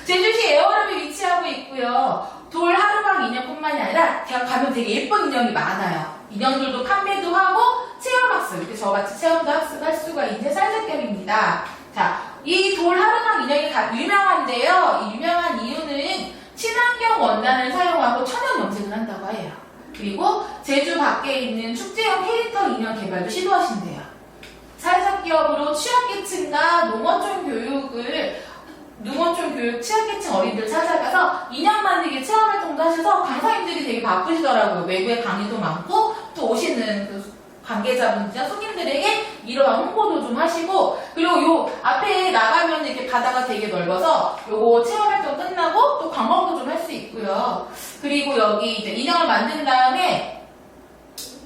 제주시 에어랩에 위치하고 있고요. 돌 하루방 인형뿐만이 아니라 제가 가면 되게 예쁜 인형이 많아요. 인형들도 판매도 하고 체험학습, 이렇게 저같이 체험도 학습할 수가 있는 사회적기업입니다. 자, 이 돌 하루방 인형이 유명한데요. 이 유명한 이유는 친환경 원단을 사용하고 천연 염색을 한다고 해요. 그리고 제주 밖에 있는 축제형 캐릭터 인형 개발도 시도하신대요. 사회적 기업으로 취약계층과 농어촌 교육 취약계층 어린이들 찾아가서 인형 만들기 체험활동도 하셔서 강사님들이 되게 바쁘시더라고요. 외부에 강의도 많고 또 오시는 관계자분들이나 손님들에게 이러한 홍보도 좀 하시고, 그리고 요 앞에 나가면 이렇게 바다가 되게 넓어서 요거 체험활동 끝나고 또 관광도 좀 할 수 있고요. 그리고 여기 이제 인형을 만든 다음에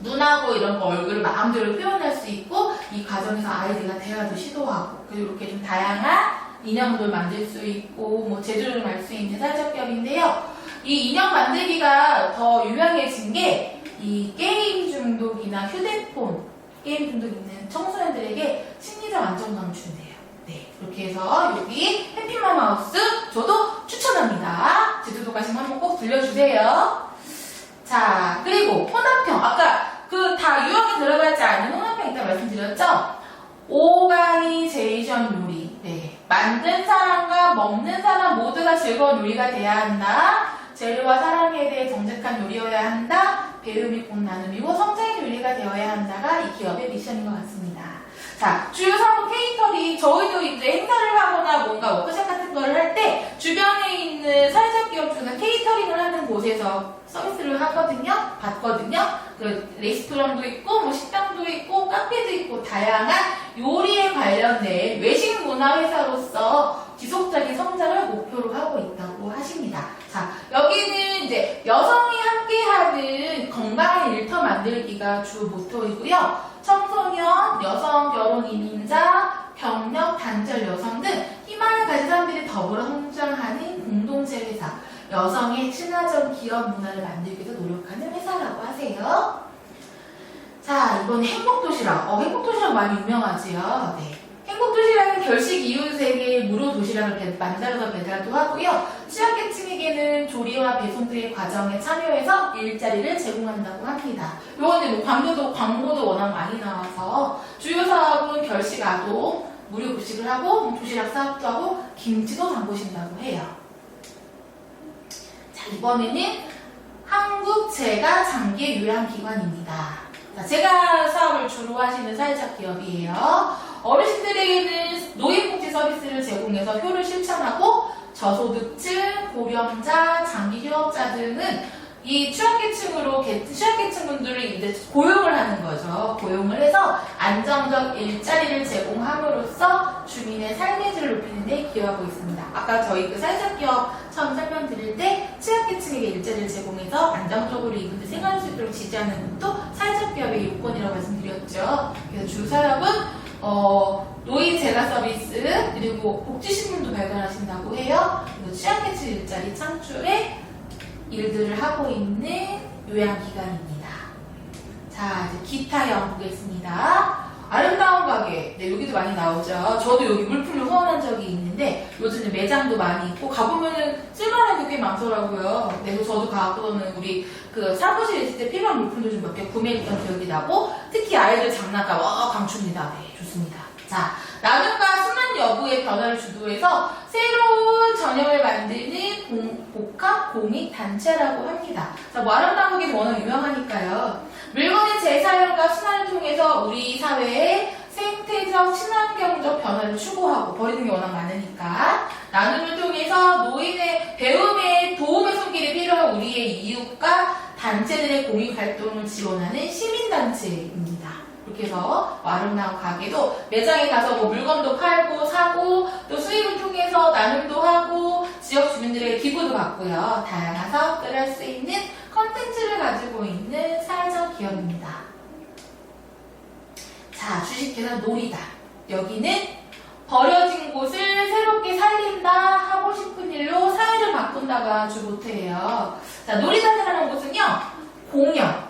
눈하고 이런 거 얼굴을 마음대로 표현할 수 있고, 이 과정에서 아이들과 대화도 시도하고, 그리고 이렇게 좀 다양한 인형들 만들 수 있고, 뭐 제조를 할 수 있는 사회적 기업인데요. 이 인형 만들기가 더 유명해진 게 이 게임 중독이나 휴대폰 게임 중독 있는 청소년들에게 심리적 안정감을 준대요. 네, 그렇게 해서 여기 해피마마우스 저도 추천합니다. 제주도 가시면 한번 꼭 들려주세요. 자, 그리고 혼합형, 아까 다 유형에 들어가지 않은 혼합형 있다고 말씀드렸죠? 오가니제이션 요리. 네, 만든 사람과 먹는 사람 모두가 즐거운 요리가 돼야 한다. 재료와 사랑에 대해 정직한 요리여야 한다. 배움이 꼭 나눔이고 성장의 요리가 되어야 한다가 이 기업의 미션인 것 같습니다. 자, 주요 사무 케이터링, 저희도 이제 행사를 하거나 뭔가 워크숍 같은 거를 할 때 주변에 있는 사회적 기업 중에 케이터링을 하는 곳에서 서비스를 받거든요. 그 레스토랑도 있고 뭐 식당도 있고 카페도 있고 다양한 요리에 관련된 외식 문화 회사로서 지속적인 성장을 목표로 하고 있다고 하십니다. 자, 여기는 이제 여성이 함께하는 건강한 일터 만들기가 주 모토이고요. 청소년, 여성, 결혼 이민자, 경력, 단절 여성 등 희망을 가진 사람들이 더불어 성장하는 공동체 회사, 여성의 친화적 기업 문화를 만들기 위해서 노력하는 회사라고 하세요. 자, 이번에 행복도시락. 행복도시락 많이 유명하지요. 네. 행복도시락은 결식 이웃에게 무료 도시락을 만들어서 배달도 하고요. 취약계층에게는 조리와 배송 등의 과정에 참여해서 일자리를 제공한다고 합니다. 요거는 뭐 광고도 워낙 많이 나와서 주요 사업은 결식 아동, 무료 급식을 하고 도시락 사업도 하고 김치도 담그신다고 해요. 자, 이번에는 한국재가장기요양기관입니다. 자, 재가 사업을 주로 하시는 사회적 기업이에요. 어르신들에게는 노인복지 서비스를 제공해서 효를 실천하고 저소득층, 고령자, 장기휴업자 등은 이 취약계층 분들을 이제 고용을 하는 거죠. 고용을 해서 안정적 일자리를 제공함으로써 주민의 삶의 질을 높이는 데 기여하고 있습니다. 아까 저희 그 사회적 기업 처음 설명드릴 때 취약계층에게 일자리를 제공해서 안정적으로 이분들 생활할 수 있도록 지지하는 것도 사회적 기업의 요건이라고 말씀드렸죠. 그래서 주 사업은 노인 재가 서비스 그리고 복지신문도 발간하신다고 해요. 그리고 취약계층 일자리 창출에 일들을 하고 있는 요양기관입니다. 자, 이제 기타형 보겠습니다. 아름다운 가게. 네, 여기도 많이 나오죠. 저도 여기 물품을 후원한 적이 있는데 요즘은 매장도 많이 있고 가보면은 쓸만한 게 꽤 많더라고요. 네, 그래서 저도 가고는 우리 그 사무실에 있을 때 필요한 물품도 좀 몇 개 구매했던 기억이 나고 특히 아이들 장난감 강추입니다. 네, 좋습니다. 자, 나눔과 순환 여부의 변화를 주도해서 새로운 전형을 만드는 복합 공익 단체라고 합니다. 자, 뭐 아름다운 게 워낙 유명하니까요. 물건의 재사용과 순환을 통해서 우리 사회의 생태적, 친환경적 변화를 추구하고 버리는 게 워낙 많으니까 나눔을 통해서 노인의 배움에 도움의 손길이 필요한 우리의 이웃과 단체들의 공익 활동을 지원하는 시민단체입니다. 이렇게 해서 아름다운 가게도 매장에 가서 뭐 물건도 팔고 사고 또 수입을 통해서 나눔도 하고 지역 주민들에게 기부도 받고요. 다양한 사업들을 할 수 있는 컨텐츠를 가지고 있는 사회적 기업입니다. 자, 주식회사 놀이다. 여기는 버려진 곳을 새롭게 살린다, 하고 싶은 일로 사회를 바꾼다가 주 모토예요. 자, 놀이다라는 곳은요, 공연,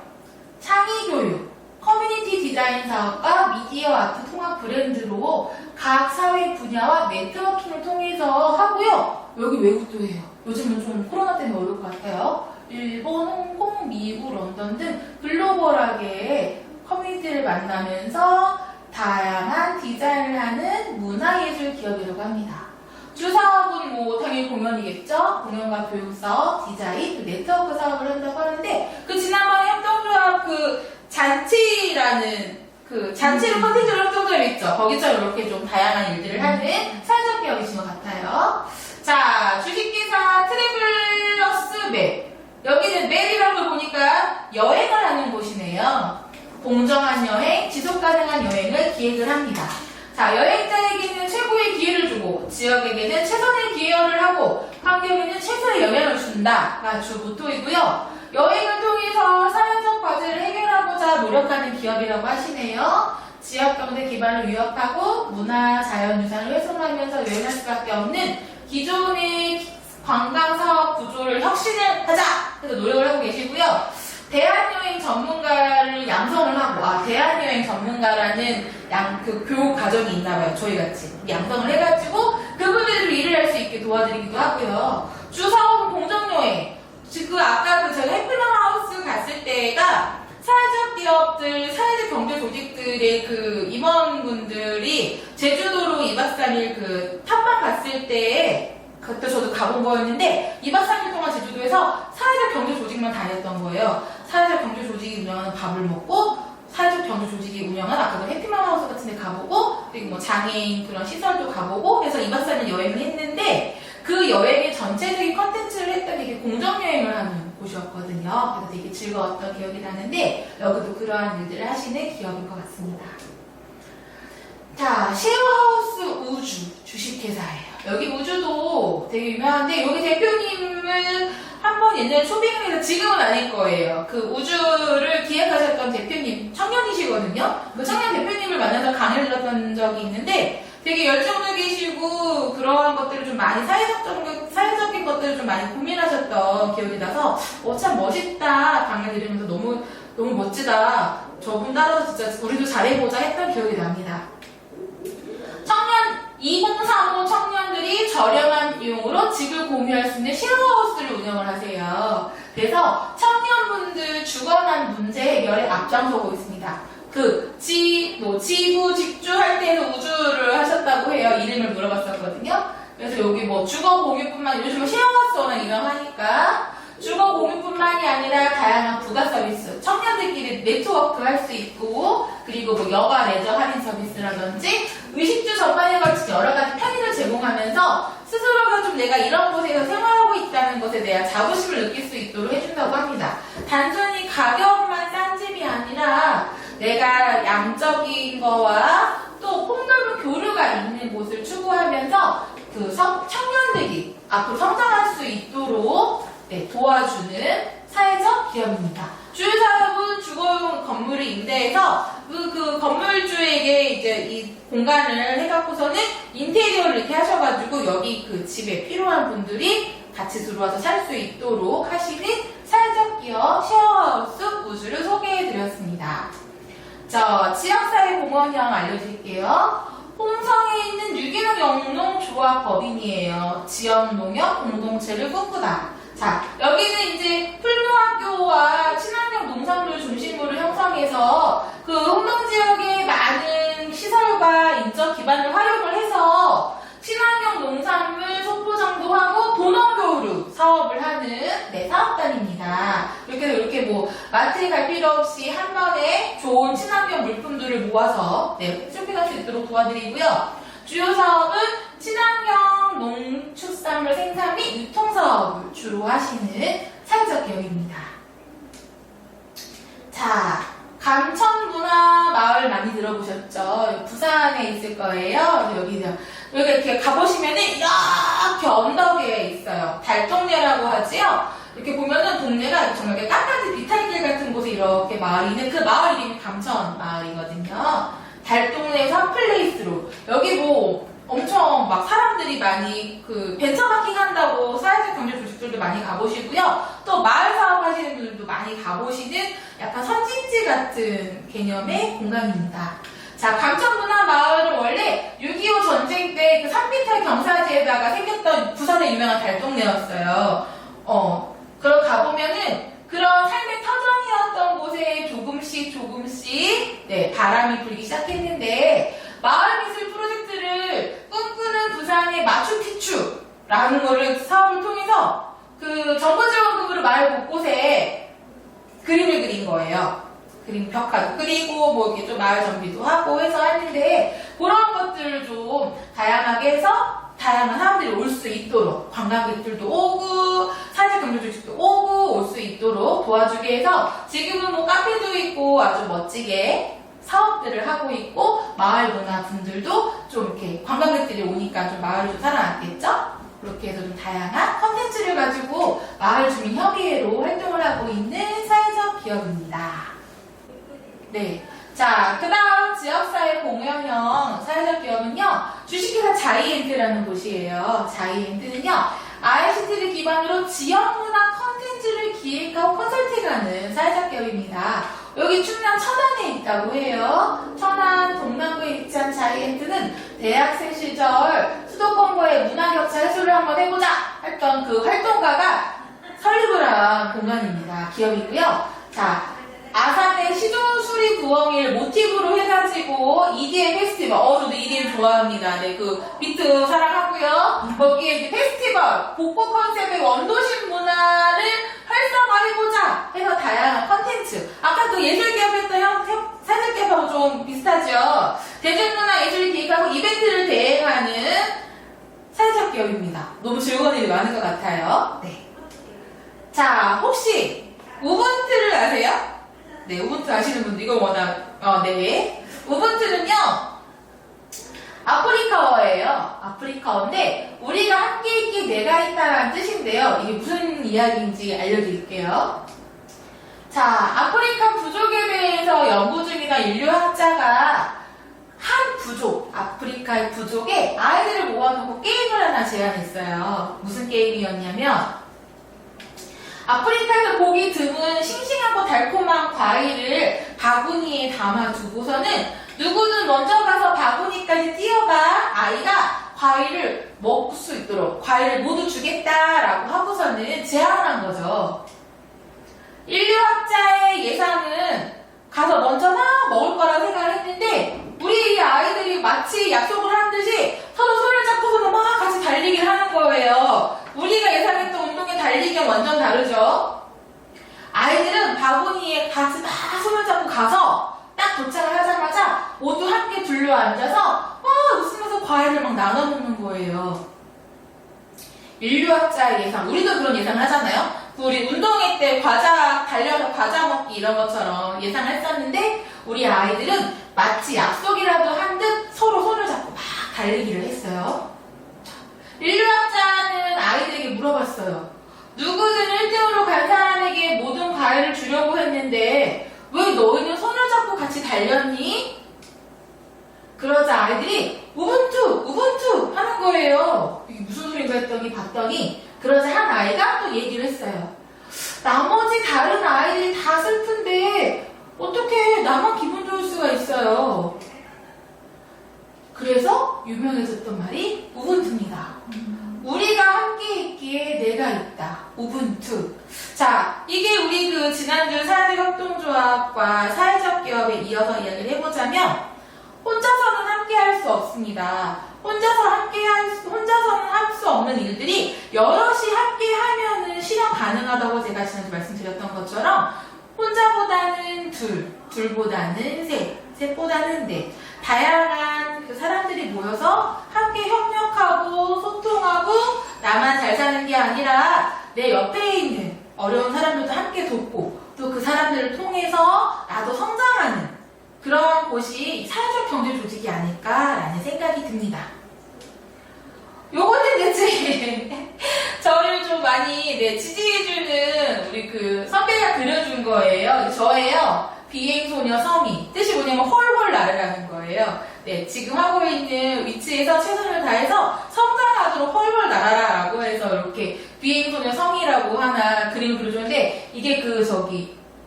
창의교육, 커뮤니티 디자인 사업과 미디어 아트 통합 브랜드로 각 사회 분야와 네트워킹을 통해서 하고요. 여기 외국도 해요. 요즘은 좀 코로나 때문에 어려울 것 같아요. 일본, 홍콩, 미국, 런던 등 글로벌하게 커뮤니티를 만나면서 다양한 디자인을 하는 문화예술 기업이라고 합니다. 주 사업은 뭐 당연히 공연이겠죠. 공연과 교육 사업, 디자인, 또 네트워크 사업을 한다고 하는데 그 지난번에 협동조합 그 잔치라는 그 잔치로 컨텐츠로 협동조합 있죠. 거기처럼 이렇게 좀 다양한 일들을 하는 사회적 기업이신 것 같아요. 자, 주식회사 트래블러스 맵. 여기는 맵이라는 걸 보니까 여행을 하는 곳이네요. 공정한 여행, 지속가능한 여행을 기획을 합니다. 자, 여행자에게는 최고의 기회를 주고 지역에게는 최선의 기여를 하고 환경에는 최소의 영향을 준다가 주 모토이고요. 여행을 통해서 사회적 과제를 해결하고자 노력하는 기업이라고 하시네요. 지역 경제 기반을 위협하고 문화, 자연유산을 훼손하면서 여행할 수밖에 없는 기존의 관광사업 구조를 혁신을 하자! 그래서 노력을 하고 계시고요. 대한여행 전문가를 양성을 하고, 대한여행 전문가라는 그 교육 과정이 있나봐요. 저희 같이. 양성을 해가지고, 그분들이 일을 할 수 있게 도와드리기도 하고요. 주 사업은 공정여행. 지금 아까 그 제가 해플라하우스 갔을 때가 사회적 기업들, 사회적 경제 조직들의 그 임원분들이 제주도로 2박 3일 그 탑방 갔을 때 그때 저도 가본 거였는데 2박 3일 동안 제주도에서 사회적 경제 조직만 다녔던 거예요. 사회적 경제 조직이 운영하는 밥을 먹고 사회적 경제 조직이 운영한 아까 그 해피맘하우스 같은 데 가보고 그리고 뭐 장애인 그런 시설도 가보고 해서 2박 3일 여행을 했는데 그 여행의 전체적인 컨텐츠를 했던 게 공정여행을 하는 곳이었거든요. 그래서 되게 즐거웠던 기억이 나는데 여기도 그러한 일들을 하시는 기업인 것 같습니다. 자, 쉐어하우스 우주 주식회사예요. 여기 우주도 되게 유명한데 여기 대표님을 한번 옛날에 초빙을 해서 지금은 아닐 거예요. 그 우주를 기획하셨던 대표님 청년이시거든요. 그 청년 대표님을 만나서 강의를 들었던 적이 있는데 되게 열정을 계시고 그러한 것들을 좀 많이 사회적인 것들을 좀 많이 고민하셨던 기억이 나서 참 멋있다 강의 들으면서 너무 멋지다. 저분 따라서 진짜 우리도 잘해보자 했던 기억이 납니다. 2035 청년들이 저렴한 비용으로 집을 공유할 수 있는 쉐어하우스를 운영을 하세요. 그래서 청년분들 주거난 문제 해결에 앞장서고 있습니다. 지부, 직주할 때는 우주를 하셨다고 해요. 이름을 물어봤었거든요. 그래서 여기 주거 공유뿐만 요즘은 쉐어하우스 워낙 유명하니까 주거 공유뿐만이 아니라 다양한 부가 서비스, 청년들끼리 네트워크 할 수 있고, 그리고 여가 레저 할인 서비스라든지 의식주 전반에 걸친 여러 가지 편의를 제공하면서 스스로가 좀 내가 이런 곳에서 생활하고 있다는 것에 대한 자부심을 느낄 수 있도록 해준다고 합니다. 단순히 가격만 싼 집이 아니라 내가 양적인 거와 또 폭넓은 교류가 있는 곳을 추구하면서 청년들이 앞으로 성장할 수 있도록 도와주는 사회적 기업입니다. 주요 사업은 주거용 건물을 임대해서 그 건물주에게 이제 이 공간을 해갖고서는 인테리어를 이렇게 하셔가지고 여기 그 집에 필요한 분들이 같이 들어와서 살 수 있도록 하시는 사회적 기업 쉐어하우스 우주를 소개해드렸습니다. 지역사회 공헌형 알려드릴게요. 홍성에 있는 유기농 영농조합 법인이에요. 지역농협 공동체를 꿈꾸다. 여기는 이제 풀무학교와 친환경 농산물 중심부를 형성해서 그 홍성지역의 많은 시설과 인적 기반을 활용을 해서 친환경 농산물 소포장도 하고 도농교류 사업을 하는 사업단입니다. 이렇게 마트에 갈 필요 없이 한 번에 좋은 친환경 물품들을 모아서 쇼핑할 수 있도록 도와드리고요. 주요 사업은 친환경 농축산물 생산 및 유통 사업을 주로 하시는 사회적 기업입니다. 감천문화마을 많이 들어보셨죠? 부산에 있을 거예요. 여기 이렇게 가보시면은 이렇게 언덕에 있어요. 달동네라고 하지요. 이렇게 보면은 동네가 정말 깎아진 비탈길 같은 곳에 이렇게 마을이 있는 그 마을 이름이 감천마을이거든요. 달동네에서 핫플레이스로 여기 엄청 사람들이 많이 벤처마킹 한다고 사회적 경제 조직들도 많이 가보시고요. 또 마을 사업 하시는 분들도 많이 가보시는 약간 선진지 같은 개념의 공간입니다. 감천문화마을은 원래 6.25 전쟁 때 산비탈 경사지에다가 생겼던 부산의 유명한 달동네였어요. 그걸 가보면은 그런 삶의 터전이었던 곳에 조금씩 바람이 불기 시작했는데 마을미술 프로젝트를 꿈꾸는 부산의 마추픽추라는 사업을 통해서 정부지원금으로 마을 곳곳에 그림을 그린 거예요. 그림 벽화도 그리고 이렇게 좀 마을 정비도 하고 해서 했는데 그런 것들을 좀 다양하게 해서 다양한 사람들이 올 수 있도록 관광객들도 오고 사회적 경제 조직도 오고 올 수 있도록 도와주게 해서 지금은 카페도 있고 아주 멋지게 사업들을 하고 있고 마을 문화 분들도 좀 이렇게 관광객들이 오니까 좀 마을이 좀 살아났겠죠? 그렇게 해서 좀 다양한 컨텐츠를 가지고 마을 주민 협의회로 활동을 하고 있는 사회적 기업입니다. 그 다음 지역사회 공연형 사회적 기업은요, 주식회사 자이엔트라는 곳이에요. 자이엔트는요, ICT를 기반으로 지역문화 컨텐츠를 기획하고 컨설팅하는 사회적 기업입니다. 여기 충남 천안에 있다고 해요. 천안 동남구에 위치한 자이엔트는 대학생 시절 수도권과의 문화격차 해소를 한번 해보자 했던 그 활동가가 설립을 한 공간입니다. 기업이고요. 아산의 시조수리 구멍일 모티브로 해가지고 EDM 페스티벌, 저도 EDM 좋아합니다. 비트 사랑하고요. 거기에 이제 페스티벌, 복고 컨셉의 원도심 문화를 활성화해보자 해서 다양한 컨텐츠. 아까 예술기업 했던 사회적기업하고 좀 비슷하죠. 대중문화 예술 기획하고 이벤트를 대행하는 사회적 기업입니다. 너무 즐거운 일이 많은 것 같아요. 자, 혹시 우분투를 아세요? 네, 우분투 아시는 분들 이거 워낙 네. 우분투는요 아프리카어예요. 아프리카어인데 우리가 함께 있기에 내가 있다라는 뜻인데요. 이게 무슨 이야기인지 알려드릴게요. 자, 아프리카 부족에 대해서 연구 중이나 인류학자가 한 부족, 아프리카의 부족에 아이들을 모아놓고 게임을 하나 제안했어요. 무슨 게임이었냐면 아프리카에서 보기 드문 싱싱하고 달콤한 과일을 바구니에 담아두고서는 누구든 먼저 가서 바구니까지 뛰어가 아이가 과일을 먹을 수 있도록 과일을 모두 주겠다라고 하고서는 제안한 거죠. 인류학자의 예상은 가서 먼저 막 먹을 거라 생각을 했는데 우리 이 아이들이 마치 약속을 한 듯이 서로 손을 잡고서는 막 같이 달리기를 하는 거예요. 우리가 예상했던 운동의 달리기는 완전 다르죠. 아이들은 바구니에 같이 막 손을 잡고 가서 딱 도착을 하자마자 모두 함께 둘러앉아서 웃으면서 과일을 막 나눠 먹는 거예요. 인류학자의 예상, 우리도 그런 예상을 하잖아요. 우리 운동회 때 과자 달려서 과자 먹기 이런 것처럼 예상을 했었는데 우리 아이들은 마치 약속이라도 한 듯 서로 손을 잡고 막 달리기를 했어요. 인류학자는 아이들에게 물어봤어요. 누구든 1등으로 간 사람에게 모든 과일을 주려고 했는데 왜 너희는 손을 잡고 같이 달렸니? 그러자 아이들이 우분투 우분투 하는 거예요. 이게 무슨 소리인가 했더니 봤더니 그러자 한 아이가 또 얘기를 했어요. 나머지 다른 아이들이 다 슬픈데 어떻게 나만 기분 좋을 수가 있어요. 그래서 유명해졌던 말이 우분투입니다. 우리가 함께 있기에 내가 있다. 우분투. 자, 이게 우리 그 지난주 사회협동조합과 사회적 기업에 이어서 이야기를 해보자면 혼자서는 함께 할 수 없습니다. 혼자서는 할 수 없는 일들이 여럿이 함께 하면은 실현 가능하다고 제가 지난주 말씀드렸던 것처럼 혼자보다는 둘보다는 셋보다는 넷. 다양한 그 사람들이 모여서 함께 협력하고 소통하고 나만 잘 사는 게 아니라 내 옆에 있는 어려운 사람들도 함께 돕고 또 그 사람들을 통해서 나도 성장하는 그런 곳이 사회적 경제 조직이 아닐까라는 생각이 듭니다. 요거는 대체 저를 좀 많이 지지해주는 우리 그 선배가 그려준 거예요. 저예요. 비행소녀 성이. 뜻이 뭐냐면 헐헐 날으라는 거예요. 네, 지금 하고 있는 위치에서 최선을 다해서 성장하도록 헐헐 날아라라고 해서 이렇게 비행소녀 성이라고 하나 그림을 그려줬는데 이게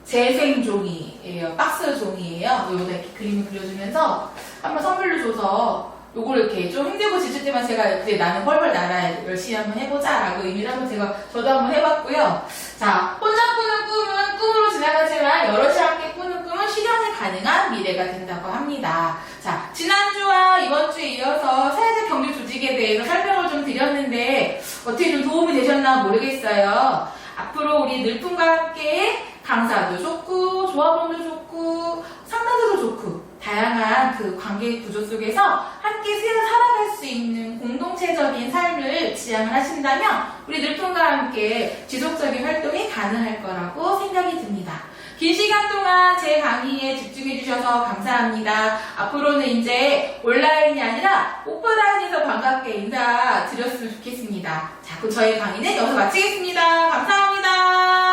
재생 종이에요. 박스 종이에요. 여기다 이렇게 그림을 그려주면서 한번 선물로 줘서 요걸 이렇게 좀 힘들고 지칠 때만 제가 그래 나는 헐헐 날아 열심히 한번 해보자 라고 의미를 한번 저도 한번 해봤고요. 자, 혼자 꾸는 꿈은 꿈으로 지나가지만 여럿이 함께 꾸는 꿈은 실현이 가능한 미래가 된다고 합니다. 자, 지난주와 이번 주에 이어서 사회적 경제 조직에 대해서 설명을 좀 드렸는데 어떻게 좀 도움이 되셨나 모르겠어요. 앞으로 우리 늘품과 함께 강사도 좋고 조합원도 좋고 상담도 좋고 다양한 그 관계 구조 속에서 함께 살아갈 수 있는 공동체적인 삶을 지향을 하신다면 우리 늘품과 함께 지속적인 활동이 가능할 거라고 생각이 듭니다. 긴 시간 동안 제 강의에 집중해 주셔서 감사합니다. 앞으로는 이제 온라인이 아니라 오프라인에서 반갑게 인사드렸으면 좋겠습니다. 자, 그럼 저희 강의는 여기서 마치겠습니다. 감사합니다.